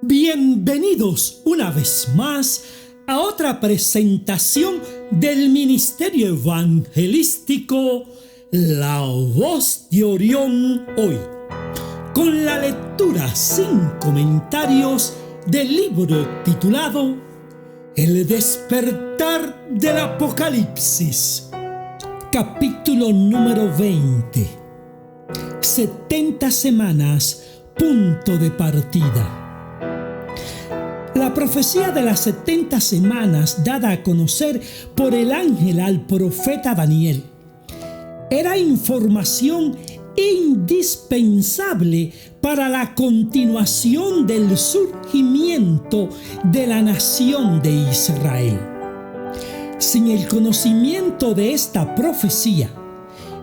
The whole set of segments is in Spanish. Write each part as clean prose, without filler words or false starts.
Bienvenidos una vez más a otra presentación del Ministerio Evangelístico La Voz de Orión hoy, con la lectura sin comentarios del libro titulado El despertar del Apocalipsis, capítulo número 20, 70 semanas, punto de partida. La profecía de las 70 semanas dada a conocer por el ángel al profeta Daniel era información indispensable para la continuación del surgimiento de la nación de Israel. Sin el conocimiento de esta profecía,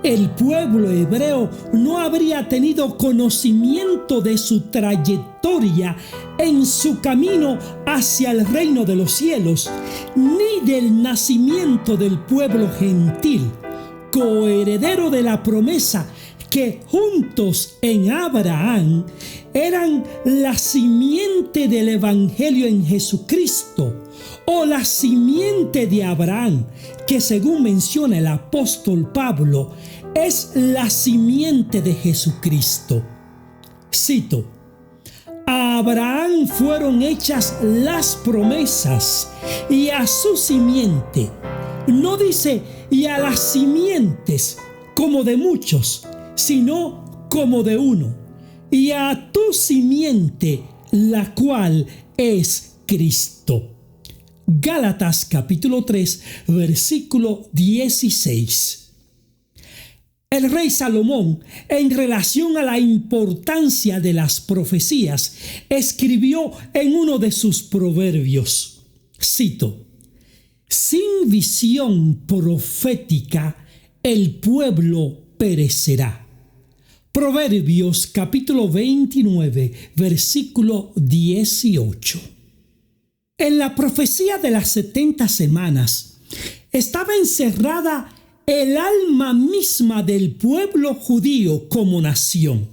el pueblo hebreo no habría tenido conocimiento de su trayectoria en su camino hacia el reino de los cielos, ni del nacimiento del pueblo gentil, coheredero de la promesa que juntos en Abraham eran la simiente del evangelio en Jesucristo, o la simiente de Abraham, que según menciona el apóstol Pablo, es la simiente de Jesucristo. Cito: a Abraham fueron hechas las promesas y a su simiente. No dice y a las simientes como de muchos, sino como de uno. Y a tu simiente, la cual es Cristo. Gálatas capítulo 3, versículo 16. El rey Salomón, en relación a la importancia de las profecías, escribió en uno de sus proverbios, cito: sin visión profética el pueblo perecerá. Proverbios capítulo 29, versículo 18. En la profecía de las 70 semanas estaba encerrada el alma misma del pueblo judío como nación.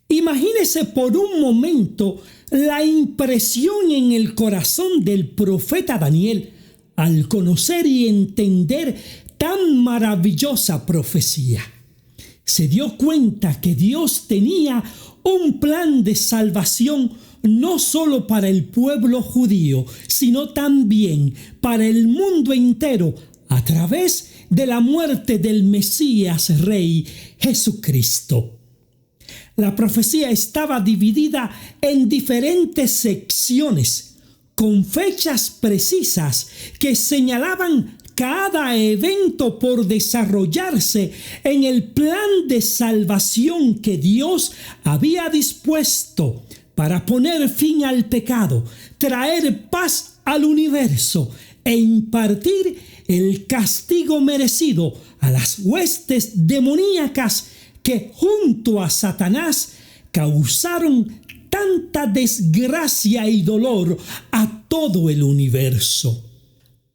Imagínese por un momento la impresión en el corazón del profeta Daniel al conocer y entender tan maravillosa profecía. Se dio cuenta que Dios tenía un plan de salvación no solo para el pueblo judío, sino también para el mundo entero a través de la muerte del Mesías Rey Jesucristo. La profecía estaba dividida en diferentes secciones, con fechas precisas que señalaban cada evento por desarrollarse en el plan de salvación que Dios había dispuesto para poner fin al pecado, traer paz al universo e impartir el castigo merecido a las huestes demoníacas que junto a Satanás causaron tanta desgracia y dolor a todo el universo.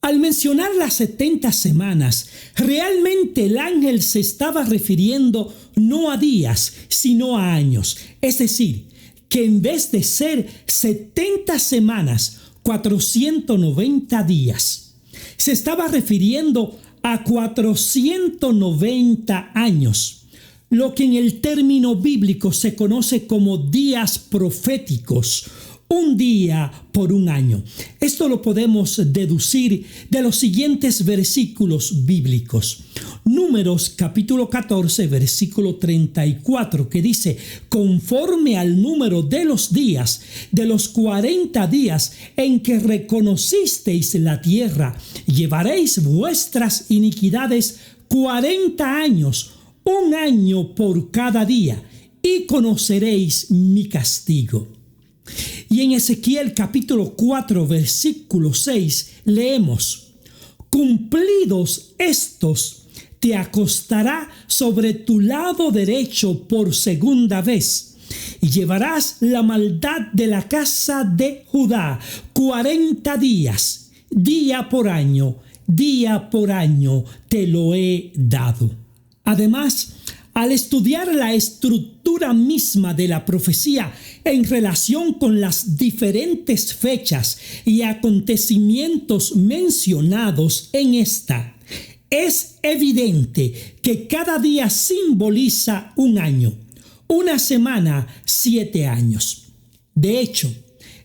Al mencionar las 70 semanas, realmente el ángel se estaba refiriendo no a días, sino a años. Es decir, que en vez de ser 70 semanas, 490 días, se estaba refiriendo a 490 años, lo que en el término bíblico se conoce como días proféticos, un día por un año. Esto lo podemos deducir de los siguientes versículos bíblicos. Números capítulo 14, versículo 34, que dice: conforme al número de los días, de los 40 días en que reconocisteis la tierra, llevaréis vuestras iniquidades 40 años, un año por cada día, y conoceréis mi castigo. Y en Ezequiel capítulo 4, versículo 6 leemos: cumplidos estos, te acostará sobre tu lado derecho por segunda vez, y llevarás la maldad de la casa de Judá 40 días, día por año te lo he dado. Además, Al estudiar la estructura misma de la profecía en relación con las diferentes fechas y acontecimientos mencionados en esta, es evidente que cada día simboliza un año, una semana, 7 años. De hecho,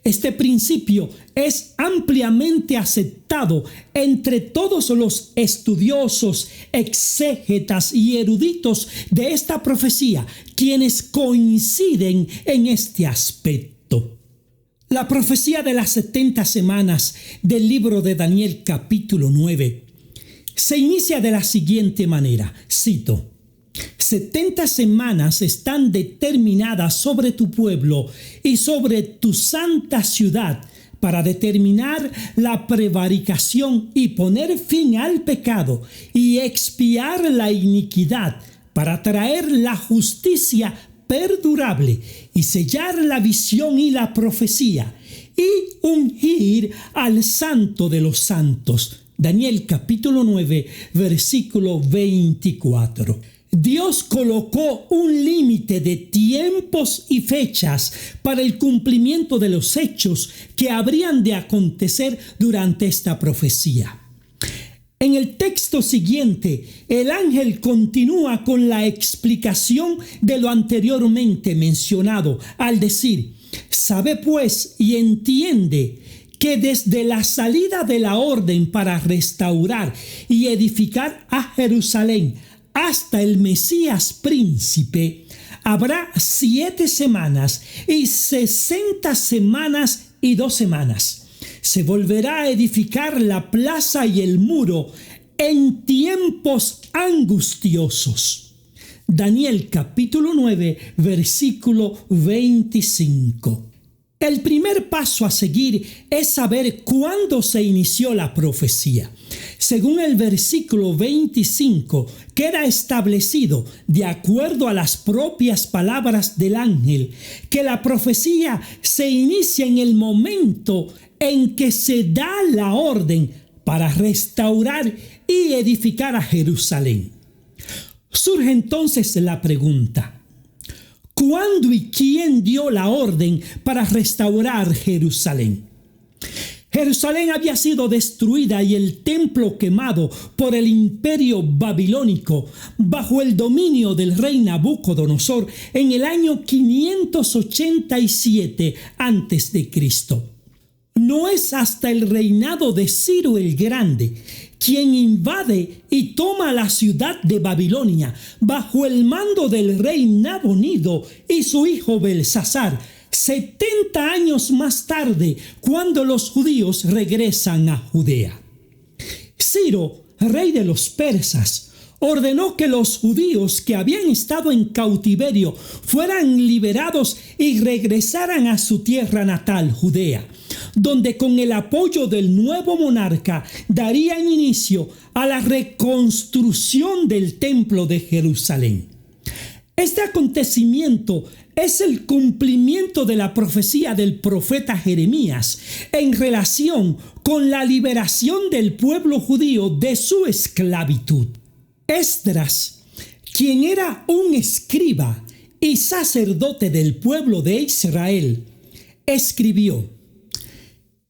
este principio es ampliamente aceptado entre todos los estudiosos, exégetas y eruditos de esta profecía, quienes coinciden en este aspecto. La profecía de las 70 semanas del libro de Daniel capítulo 9 se inicia de la siguiente manera, cito: 70 semanas están determinadas sobre tu pueblo y sobre tu santa ciudad para determinar la prevaricación y poner fin al pecado y expiar la iniquidad, para traer la justicia perdurable y sellar la visión y la profecía y ungir al santo de los santos. Daniel capítulo 9, versículo 24. Dios colocó un límite de tiempos y fechas para el cumplimiento de los hechos que habrían de acontecer durante esta profecía. En el texto siguiente, el ángel continúa con la explicación de lo anteriormente mencionado, al decir: sabe pues y entiende que desde la salida de la orden para restaurar y edificar a Jerusalén hasta el Mesías príncipe, habrá 7 semanas y 60 semanas y 2 semanas. Se volverá a edificar la plaza y el muro en tiempos angustiosos. Daniel capítulo 9, versículo 25. El primer paso a seguir es saber cuándo se inició la profecía. Según el versículo 25, queda establecido, de acuerdo a las propias palabras del ángel, que la profecía se inicia en el momento en que se da la orden para restaurar y edificar a Jerusalén. Surge entonces la pregunta: ¿cuándo y quién dio la orden para restaurar Jerusalén? Jerusalén había sido destruida y el templo quemado por el imperio babilónico bajo el dominio del rey Nabucodonosor en el año 587 a.C. No es hasta el reinado de Ciro el Grande, quien invade y toma la ciudad de Babilonia bajo el mando del rey Nabonido y su hijo Belsasar, 70 años más tarde, cuando los judíos regresan a Judea. Ciro, rey de los persas, ordenó que los judíos que habían estado en cautiverio fueran liberados y regresaran a su tierra natal, Judea, donde con el apoyo del nuevo monarca darían inicio a la reconstrucción del templo de Jerusalén. Este acontecimiento es el cumplimiento de la profecía del profeta Jeremías en relación con la liberación del pueblo judío de su esclavitud. Esdras, quien era un escriba y sacerdote del pueblo de Israel, escribió: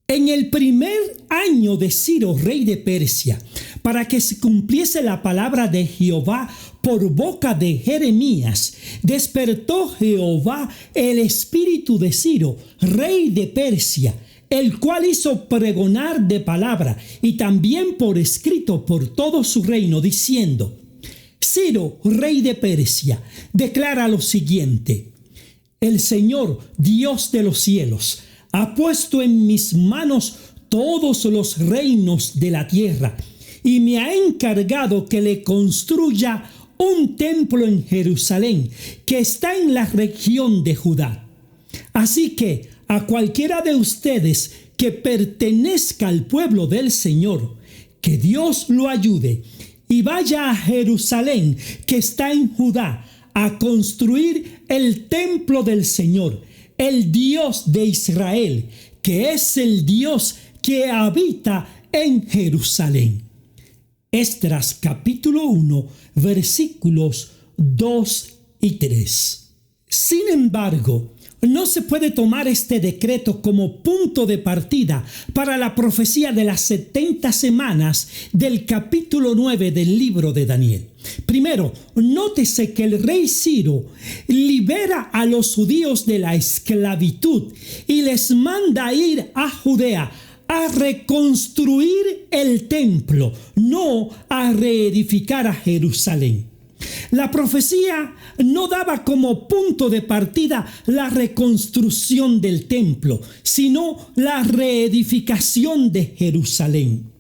en el primer año de Ciro, rey de Persia, para que se cumpliese la palabra de Jehová por boca de Jeremías, despertó Jehová el espíritu de Ciro, rey de Persia, el cual hizo pregonar de palabra y también por escrito por todo su reino, diciendo: Ciro, rey de Persia, declara lo siguiente: el Señor, Dios de los cielos, ha puesto en mis manos todos los reinos de la tierra y me ha encargado que le construya un templo en Jerusalén, que está en la región de Judá. Así que a cualquiera de ustedes que pertenezca al pueblo del Señor, que Dios lo ayude y vaya a Jerusalén, que está en Judá, a construir el templo del Señor, el Dios de Israel, que es el Dios que habita en Jerusalén. Esdras capítulo 1, versículos 2 y 3. Sin embargo, no se puede tomar este decreto como punto de partida para la profecía de las 70 semanas del capítulo 9 del libro de Daniel. Primero, nótese que el rey Ciro libera a los judíos de la esclavitud y les manda ir a Judea a reconstruir el templo, no a reedificar a Jerusalén. La profecía no daba como punto de partida la reconstrucción del templo, sino la reedificación de Jerusalén.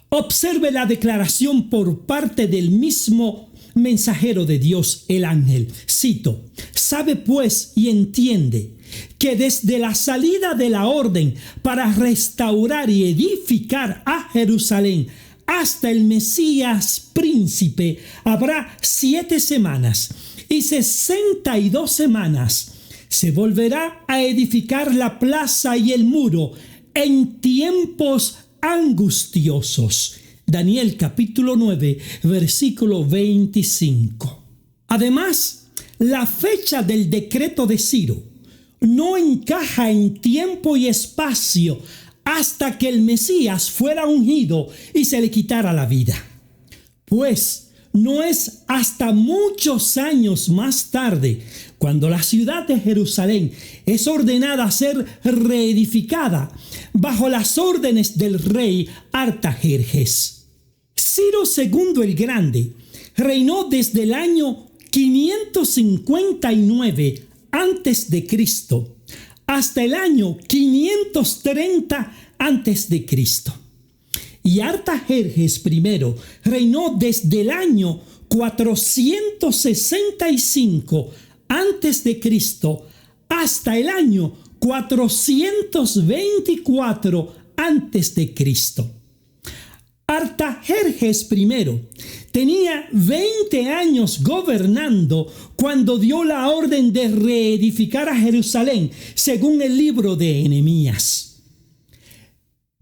Observe la declaración por parte del mismo mensajero de Dios, el ángel. Cito: «Sabe pues y entiende que desde la salida de la orden para restaurar y edificar a Jerusalén hasta el Mesías príncipe habrá 7 semanas y 62 semanas. Se volverá a edificar la plaza y el muro en tiempos angustiosos». Daniel capítulo 9, versículo 25. Además, la fecha del decreto de Ciro no encaja en tiempo y espacio hasta que el Mesías fuera ungido y se le quitara la vida. Pues no es hasta muchos años más tarde, cuando la ciudad de Jerusalén es ordenada a ser reedificada bajo las órdenes del rey Artajerjes. Ciro II el Grande reinó desde el año 559 a.C. hasta el año 530 a.C. Y Artajerjes I reinó desde el año 465 a.C. hasta el año 424 a.C. Artajerjes I tenía 20 años gobernando cuando dio la orden de reedificar a Jerusalén, según el libro de Nehemías.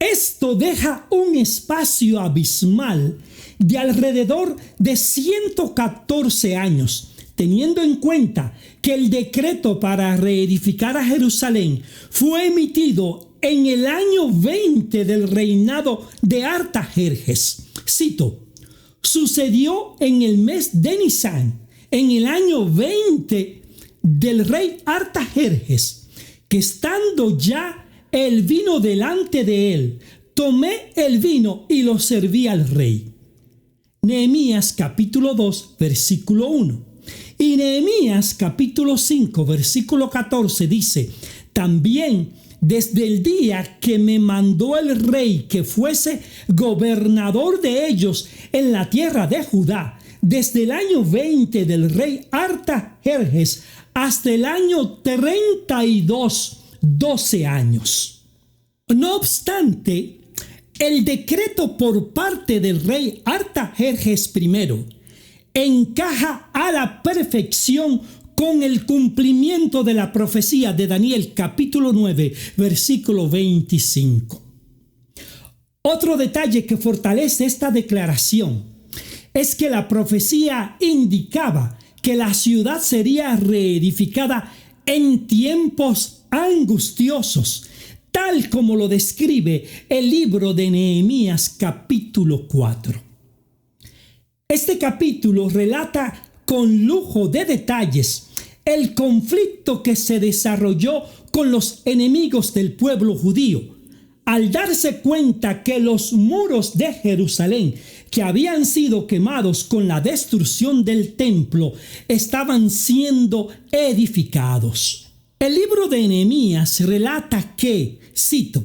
Esto deja un espacio abismal de alrededor de 114 años, teniendo en cuenta que el decreto para reedificar a Jerusalén fue emitido en el año 20 del reinado de Artajerjes. Cito: «Sucedió en el mes de Nisán, en el año 20 del rey Artajerjes, que estando ya el vino delante de él, tomé el vino y lo serví al rey». Nehemías capítulo 2, versículo 1. Y Nehemías capítulo 5, versículo 14 dice: «También desde el día que me mandó el rey que fuese gobernador de ellos en la tierra de Judá, desde el año 20 del rey Artajerjes hasta el año 32, 12 años. No obstante, el decreto por parte del rey Artajerjes I encaja a la perfección con el cumplimiento de la profecía de Daniel capítulo 9, versículo 25. Otro detalle que fortalece esta declaración es que la profecía indicaba que la ciudad sería reedificada en tiempos angustiosos, tal como lo describe el libro de Nehemías capítulo 4. Este capítulo relata con lujo de detalles el conflicto que se desarrolló con los enemigos del pueblo judío, al darse cuenta que los muros de Jerusalén, que habían sido quemados con la destrucción del templo, estaban siendo edificados. El libro de Nehemías relata que, cito: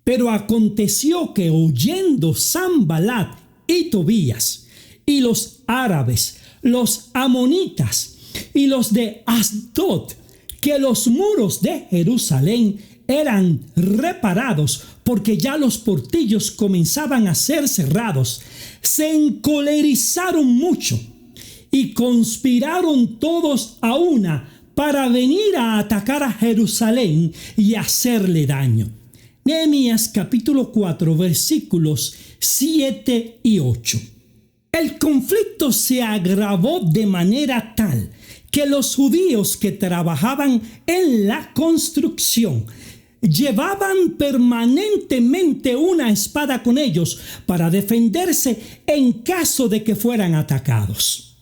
«Pero aconteció que oyendo Sanballat y Tobías y los árabes, los amonitas y los de Asdod, que los muros de Jerusalén eran reparados porque ya los portillos comenzaban a ser cerrados, se encolerizaron mucho y conspiraron todos a una para venir a atacar a Jerusalén y hacerle daño». Nehemías capítulo 4 versículos 7 y 8. El conflicto se agravó de manera tal que los judíos que trabajaban en la construcción llevaban permanentemente una espada con ellos para defenderse en caso de que fueran atacados.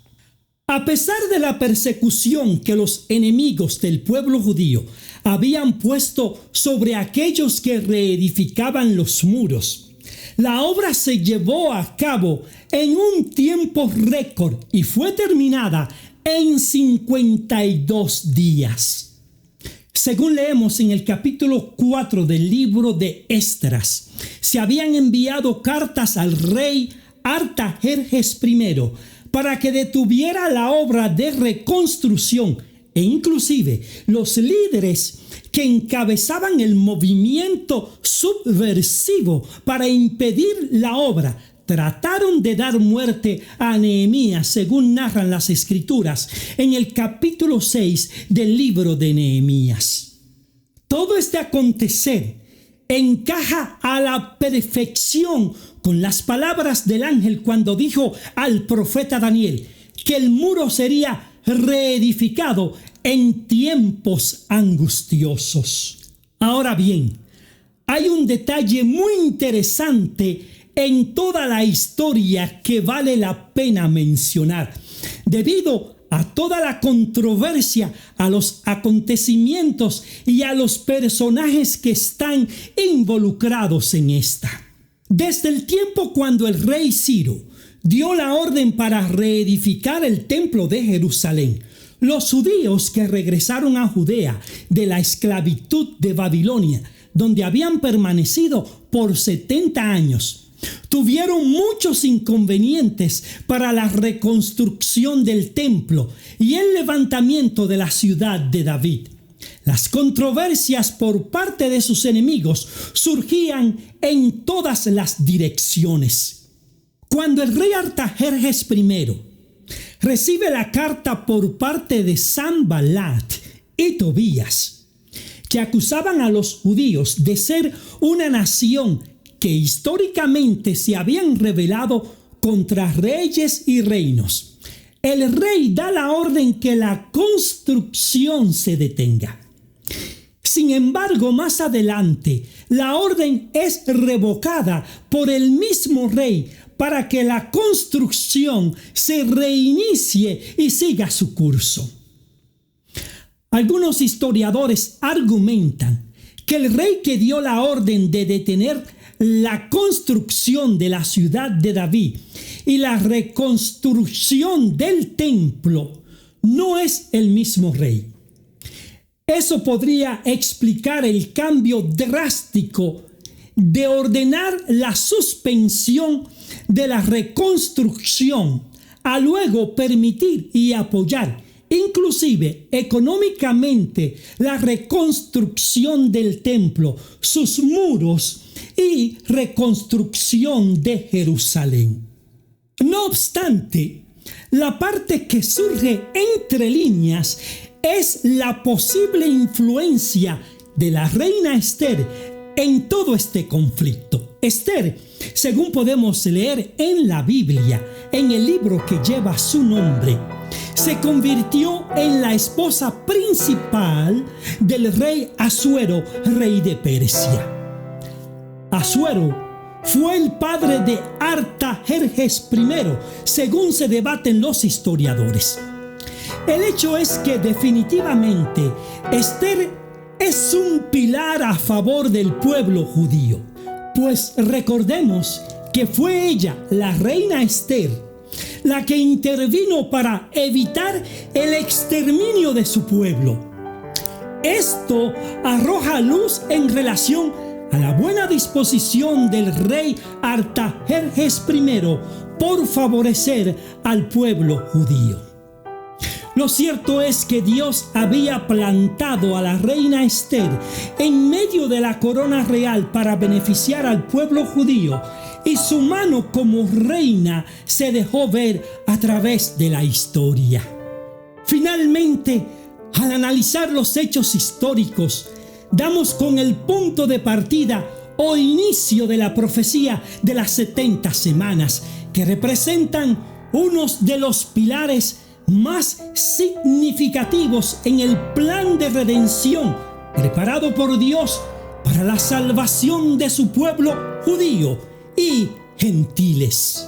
A pesar de la persecución que los enemigos del pueblo judío habían puesto sobre aquellos que reedificaban los muros, la obra se llevó a cabo en un tiempo récord y fue terminada en 52 días. Según leemos en el capítulo 4 del libro de Esdras, se habían enviado cartas al rey Artajerjes I para que detuviera la obra de reconstrucción, e inclusive los líderes que encabezaban el movimiento subversivo para impedir la obra trataron de dar muerte a Nehemías, según narran las escrituras en el capítulo 6 del libro de Nehemías. Todo este acontecer encaja a la perfección con las palabras del ángel cuando dijo al profeta Daniel que el muro sería reedificado en tiempos angustiosos. Ahora bien, hay un detalle muy interesante en toda la historia que vale la pena mencionar, debido a toda la controversia, a los acontecimientos y a los personajes que están involucrados en esta. Desde el tiempo cuando el rey Ciro dio la orden para reedificar el templo de Jerusalén, los judíos que regresaron a Judea de la esclavitud de Babilonia, donde habían permanecido por 70 años, tuvieron muchos inconvenientes para la reconstrucción del templo y el levantamiento de la ciudad de David. Las controversias por parte de sus enemigos surgían en todas las direcciones. Cuando el rey Artajerjes I recibe la carta por parte de Sanballat y Tobías, que acusaban a los judíos de ser una nación que históricamente se habían rebelado contra reyes y reinos, el rey da la orden que la construcción se detenga. Sin embargo, más adelante, la orden es revocada por el mismo rey para que la construcción se reinicie y siga su curso. Algunos historiadores argumentan que el rey que dio la orden de detener la construcción de la ciudad de David y la reconstrucción del templo no es el mismo rey. Eso podría explicar el cambio drástico de ordenar la suspensión de la reconstrucción a luego permitir y apoyar, inclusive económicamente, la reconstrucción del templo, sus muros y reconstrucción de Jerusalén. No obstante, la parte que surge entre líneas es la posible influencia de la reina Esther en todo este conflicto. Esther, según podemos leer en la Biblia, en el libro que lleva su nombre, se convirtió en la esposa principal del rey Asuero, rey de Persia. Asuero fue el padre de Artajerjes I, según se debaten los historiadores. El hecho es que definitivamente Esther es un pilar a favor del pueblo judío, pues recordemos que fue ella, la reina Esther, la que intervino para evitar el exterminio de su pueblo. Esto arroja luz en relación a la buena disposición del rey Artajerjes I por favorecer al pueblo judío. Lo cierto es que Dios había plantado a la reina Esther en medio de la corona real para beneficiar al pueblo judío, y su mano como reina se dejó ver a través de la historia. Finalmente, al analizar los hechos históricos, damos con el punto de partida o inicio de la profecía de las 70 semanas que representan unos de los pilares más significativos en el plan de redención preparado por Dios para la salvación de su pueblo judío y gentiles.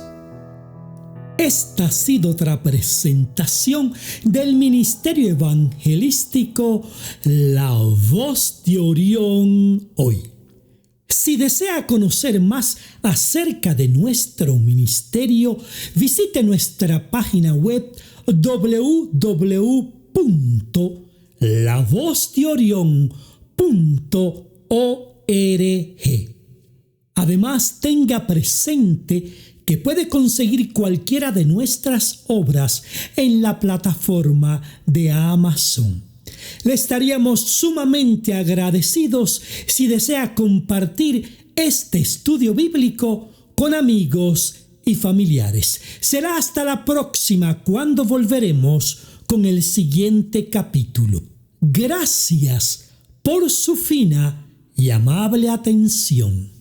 Esta ha sido otra presentación del Ministerio Evangelístico La Voz de Orión Hoy. Si desea conocer más acerca de nuestro ministerio, visite nuestra página web www.lavozdeorion.org. Además, tenga presente que puede conseguir cualquiera de nuestras obras en la plataforma de Amazon. Le estaríamos sumamente agradecidos si desea compartir este estudio bíblico con amigos y familiares. Será hasta la próxima cuando volveremos con el siguiente capítulo. Gracias por su fina y amable atención.